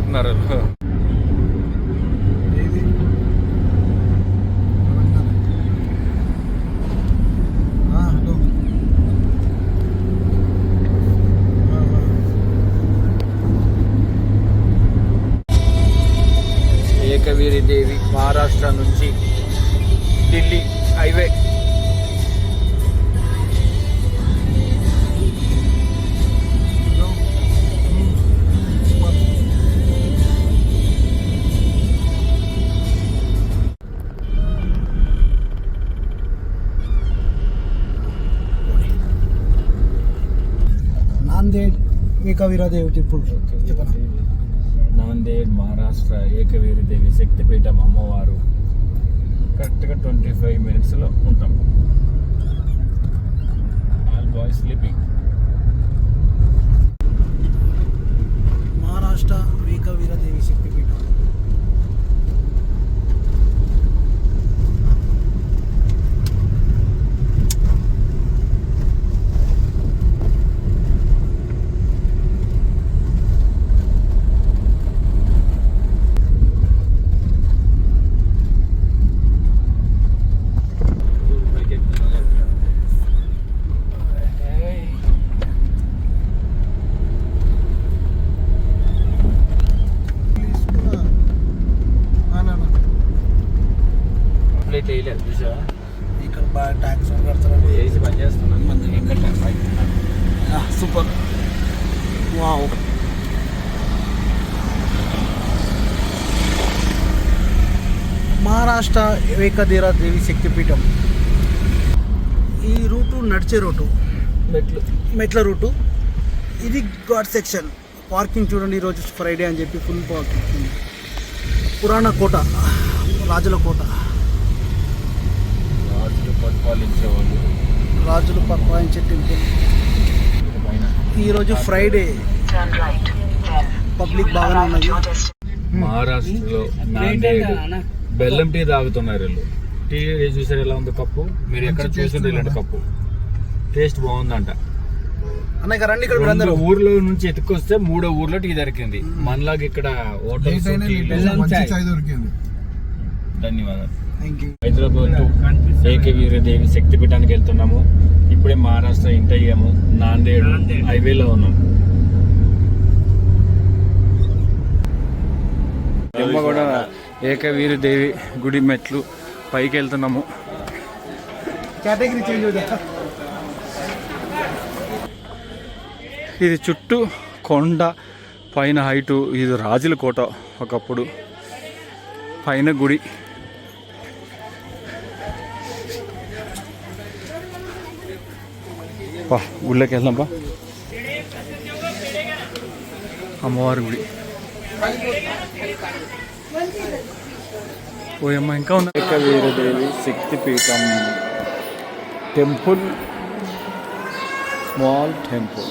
ఎక్కుతున్నారు. ఏకవీరి దేవి మహారాష్ట్ర నుంచి Delhi highway. Nanded Ekaviradevi temple. Nanded Maharashtra Ekaviri Devi Shaktipeetham అమ్మవారు. కరెక్ట్గా 25 minutesలో ఉంటాం. All boys sleeping. Maharashtra Ekaviradevi Shaktipeetham. వేయలేదు చూసా, ఇక్కడ బాగా ట్యాక్స్ కడతారు. ఏసీ పని చేస్తున్నాను. సూపర్. వావ్. మహారాష్ట్ర ఏకవీరదేవి శక్తిపీఠం. ఈ రూటు నడిచే రూటు, మెట్ల రూటు. ఇది ఘాట్ సెక్షన్. పార్కింగ్ చూడండి, ఈరోజు ఫ్రైడే అని చెప్పి ఫుల్ పార్కింగ్. పురాణ కోట, రాజుల కోట. రాజులు పరిపాలించే టెంపుల్. ఈరోజు ఫ్రైడే, పబ్లిక్ బాగానే ఉన్నది. మహారాష్ట్రలో నాందేడ్ బెల్లం టీ తాగుతున్నారు వీళ్ళు. టీ చూసారు ఎలా ఉంది కప్పు? మీరు ఎక్కడ చూసారు ఇలాంటి కప్పు? టేస్ట్ బాగుందంట. ఊర్లో నుంచి ఎత్తుకొస్తే 3వ ఊర్లో టీ దొరికింది. మనలాగా ఇక్కడ హోటల్. ధన్యవాదాలు. హైదరాబాద్ ఏకవీరదేవి శక్తిపీఠానికి వెళ్తున్నాము. ఇప్పుడే మహారాష్ట్ర ఎంటర్ అయ్యాము. నాందేడ్ హైవేలో ఉన్నాం. కూడా ఏకవీరదేవి గుడి మెట్లు పైకి వెళ్తున్నాము. కేటగిరీ చేంజ్ అవుతా. ఇది చుట్టూ కొండ, పైన హైటు. ఇది రాజుల కోట ఒకప్పుడు, పైన గుడి. గుళ్ళకి వెళ్దాంపా. అమ్మవారి గుడి. ఓయమ్మ ఇంకా ఉంది. ఏకవీరదేవి శక్తిపీఠం టెంపుల్, స్మాల్ టెంపుల్.